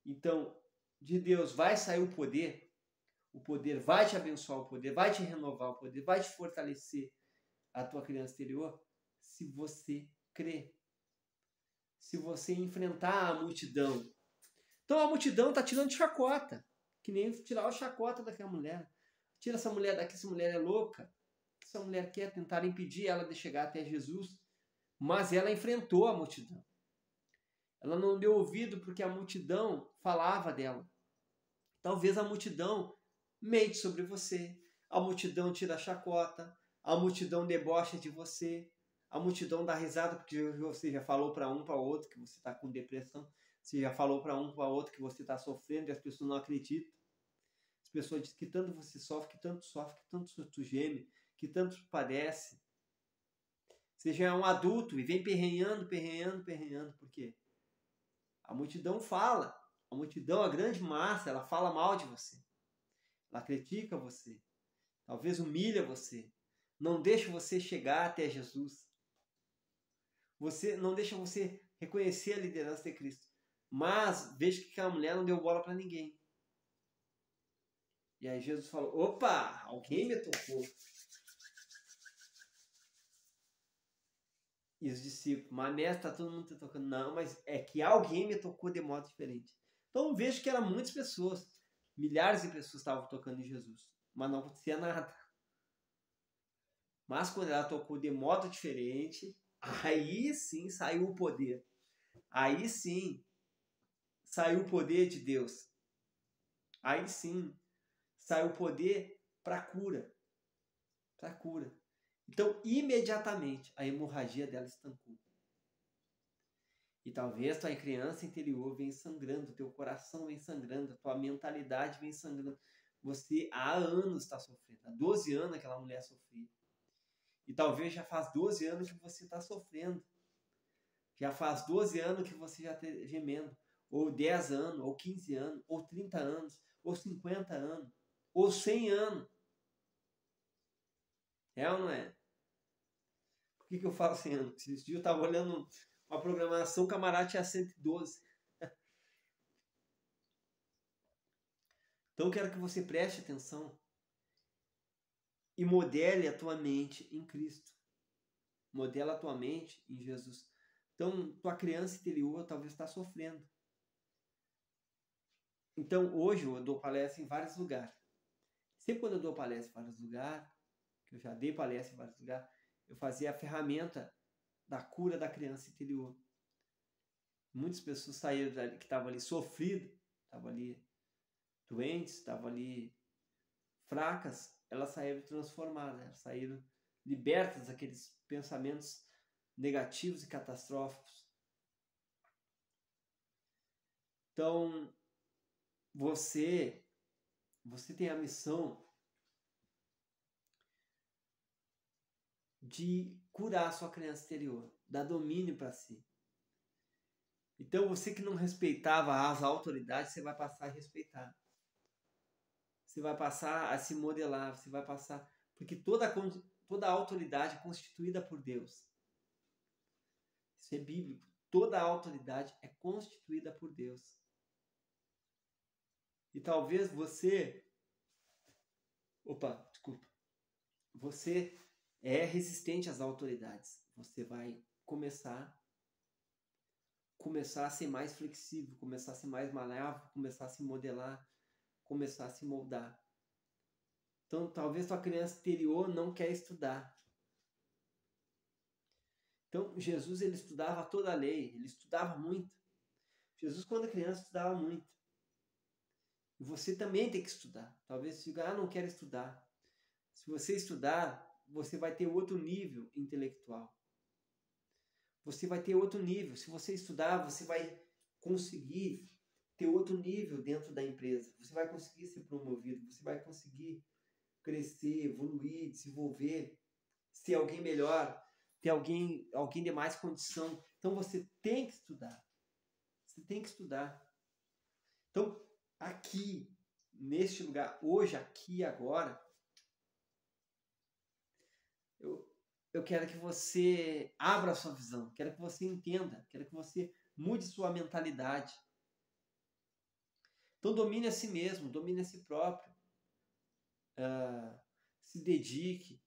Então, de Deus vai sair o poder vai te abençoar, o poder vai te renovar, o poder vai te fortalecer a tua criança interior, se você crer. Se você enfrentar a multidão. Então a multidão está tirando chacota, que nem tirar o chacota daquela mulher. Tira essa mulher daqui, essa mulher é louca. Essa mulher quer tentar impedir ela de chegar até Jesus, mas ela enfrentou a multidão. Ela não deu ouvido porque a multidão falava dela. Talvez a multidão mente sobre você, a multidão tira a chacota, a multidão debocha de você, a multidão dá risada porque você já falou para um, para outro que você está com depressão, você já falou para um, para outro que você está sofrendo e as pessoas não acreditam. As pessoas dizem que tanto você sofre, que tanto tu geme, que tanto padece. Você já é um adulto e vem perrenhando, por quê? A multidão fala, a multidão, a grande massa, ela fala mal de você. Ela critica você, talvez humilha você, não deixa você chegar até Jesus. Não deixa você reconhecer a liderança de Cristo. Mas veja que aquela mulher não deu bola para ninguém. E aí Jesus falou, opa, alguém me tocou. E os discípulos, mas mestre, está todo mundo te tocando. Não, mas é que alguém me tocou de modo diferente. Então vejo que eram muitas pessoas, milhares de pessoas estavam tocando em Jesus, mas não acontecia nada. Mas quando ela tocou de modo diferente, aí sim saiu o poder. Aí sim saiu o poder de Deus. Aí sim saiu o poder para cura. Para cura. Então, imediatamente, a hemorragia dela estancou. E talvez tua criança interior vem sangrando, teu coração vem sangrando, tua mentalidade vem sangrando. Você há anos está sofrendo. Há 12 anos aquela mulher sofria. E talvez já faz 12 anos que você está sofrendo. Já faz 12 anos que você já está gemendo. Ou 10 anos, ou 15 anos, ou 30 anos, ou 50 anos, ou 100 anos. É ou não é? Por que eu falo 100 anos? Esse dia eu estava olhando uma programação, o camarada tinha 112. Então eu quero que você preste atenção e modele a tua mente em Cristo. Modela a tua mente em Jesus. Então, tua criança interior talvez está sofrendo. Então, hoje eu dou palestra em vários lugares. Sempre quando eu dou palestra em vários lugares, que eu já dei palestra em vários lugares, eu fazia a ferramenta da cura da criança interior. Muitas pessoas saíram dali, que estavam ali sofridas, estavam ali doentes, estavam ali fracas, elas saíram transformadas, elas saíram libertas daqueles pensamentos negativos e catastróficos. Então, você tem a missão de curar a sua criança interior, dar domínio para si. Então, você que não respeitava as autoridades, você vai passar a respeitar. Você vai passar a se modelar, você vai passar... Porque toda autoridade é constituída por Deus. Isso é bíblico. Toda autoridade é constituída por Deus. E talvez você... Você é resistente às autoridades. Você vai começar a ser mais flexível, começar a ser mais maleável, começar a se modelar, começar a se moldar. Então, talvez tua criança interior não quer estudar. Então, Jesus, ele estudava toda a lei, ele estudava muito. Jesus, quando criança, estudava muito. E você também tem que estudar. Talvez você diga, não quero estudar. Se você estudar, você vai ter outro nível intelectual. Você vai ter outro nível. Se você estudar, você vai conseguir ter outro nível dentro da empresa. Você vai conseguir ser promovido, você vai conseguir crescer, evoluir, desenvolver, ser alguém melhor, ter alguém de mais condição. Então você tem que estudar. Você tem que estudar. Então, aqui, neste lugar, hoje, aqui, agora, eu quero que você abra a sua visão, quero que você entenda, quero que você mude sua mentalidade. Então domine a si mesmo, domine a si próprio, se dedique,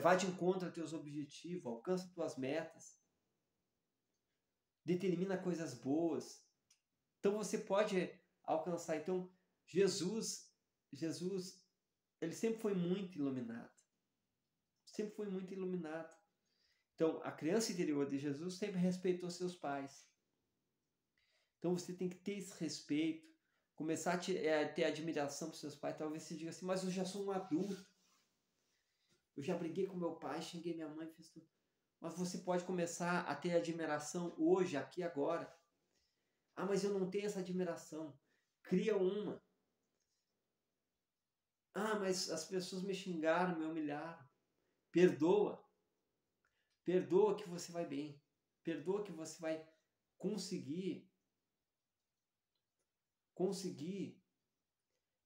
vá de encontro a teus objetivos, alcance tuas metas, determina coisas boas. Então você pode alcançar. Então Jesus, ele sempre foi muito iluminado. Sempre foi muito iluminado. Então, a criança interior de Jesus sempre respeitou seus pais. Então, você tem que ter esse respeito, começar a ter admiração por seus pais. Talvez você diga assim, mas eu já sou um adulto. Eu já briguei com meu pai, xinguei minha mãe, fiz tudo. Mas você pode começar a ter admiração hoje, aqui, agora. Mas eu não tenho essa admiração. Cria uma. Mas as pessoas me xingaram, me humilharam. Perdoa. Perdoa que você vai bem. Perdoa que você vai conseguir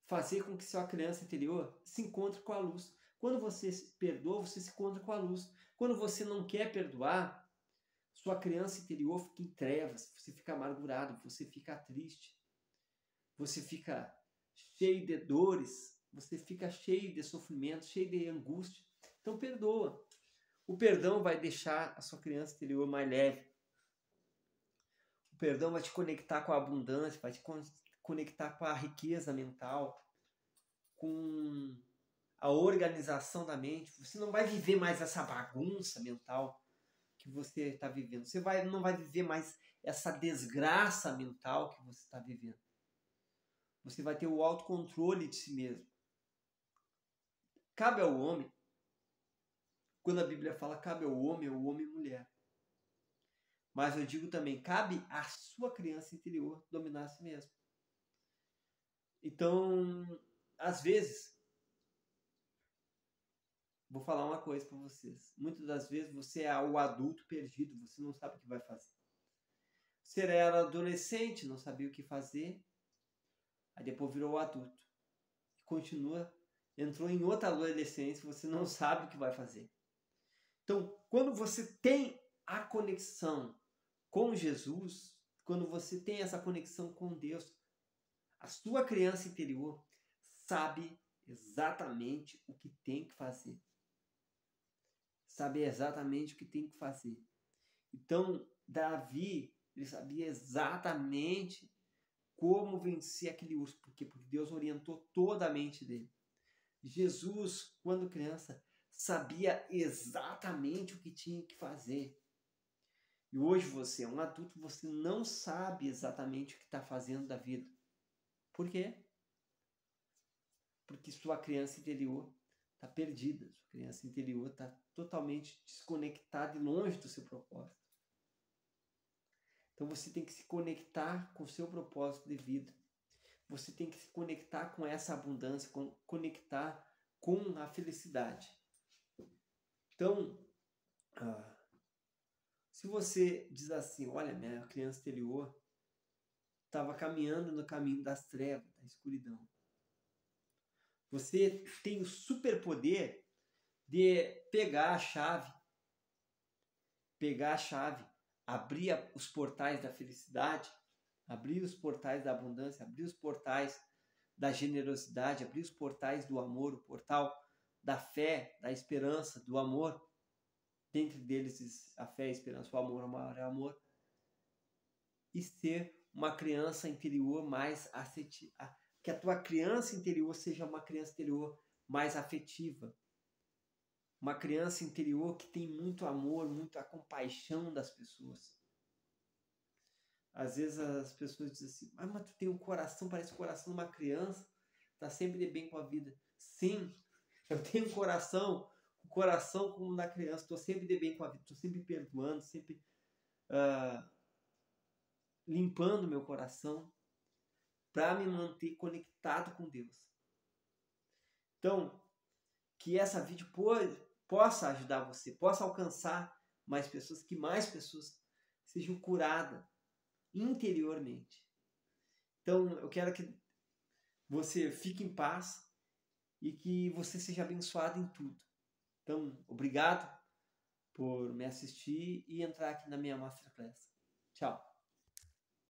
fazer com que sua criança interior se encontre com a luz. Quando você perdoa, você se encontra com a luz. Quando você não quer perdoar, sua criança interior fica em trevas, você fica amargurado, você fica triste, você fica cheio de dores, você fica cheio de sofrimento, cheio de angústia. Então perdoa. O perdão vai deixar a sua criança interior mais leve. O perdão vai te conectar com a abundância, vai te conectar com a riqueza mental, com a organização da mente. Você não vai viver mais essa bagunça mental que você está vivendo. Você não vai viver mais essa desgraça mental que você está vivendo. Você vai ter o autocontrole de si mesmo. Cabe ao homem, quando a Bíblia fala cabe ao homem, é o homem e mulher. Mas eu digo também, cabe à sua criança interior dominar a si mesmo. Então, às vezes, vou falar uma coisa para vocês. Muitas das vezes você é o adulto perdido, você não sabe o que vai fazer. Você era adolescente, não sabia o que fazer, aí depois virou adulto. Continua, entrou em outra adolescência, você não sabe o que vai fazer. Então, quando você tem a conexão com Jesus, quando você tem essa conexão com Deus, a sua criança interior sabe exatamente o que tem que fazer. Sabe exatamente o que tem que fazer. Então, Davi, ele sabia exatamente como vencer aquele urso. Por quê? Porque Deus orientou toda a mente dele. Jesus, quando criança, sabia exatamente o que tinha que fazer. E hoje você é um adulto, você não sabe exatamente o que está fazendo da vida. Por quê? Porque sua criança interior está perdida. Sua criança interior está totalmente desconectada e longe do seu propósito. Então você tem que se conectar com o seu propósito de vida. Você tem que se conectar com essa abundância, conectar com a felicidade. Então, se você diz assim, olha, minha criança interior estava caminhando no caminho das trevas, da escuridão. Você tem o superpoder de pegar a chave, abrir os portais da felicidade, abrir os portais da abundância, abrir os portais da generosidade, abrir os portais do amor, o portal da fé, da esperança, do amor. Dentre deles a fé, a esperança, o amor, o maior é o amor. E ser uma criança interior mais afetiva. Que a tua criança interior seja uma criança interior mais afetiva. Uma criança interior que tem muito amor, muita compaixão das pessoas. Às vezes as pessoas dizem assim, mas tu tem um coração, parece o coração de uma criança, tá sempre de bem com a vida. Sim, eu tenho um coração como da criança, estou sempre de bem com a vida, estou sempre perdoando, sempre limpando meu coração para me manter conectado com Deus. Então, que essa vídeo possa ajudar você, possa alcançar mais pessoas, que mais pessoas sejam curadas interiormente. Então, eu quero que você fique em paz e que você seja abençoado em tudo. Então, obrigado por me assistir e entrar aqui na minha Masterclass. Tchau!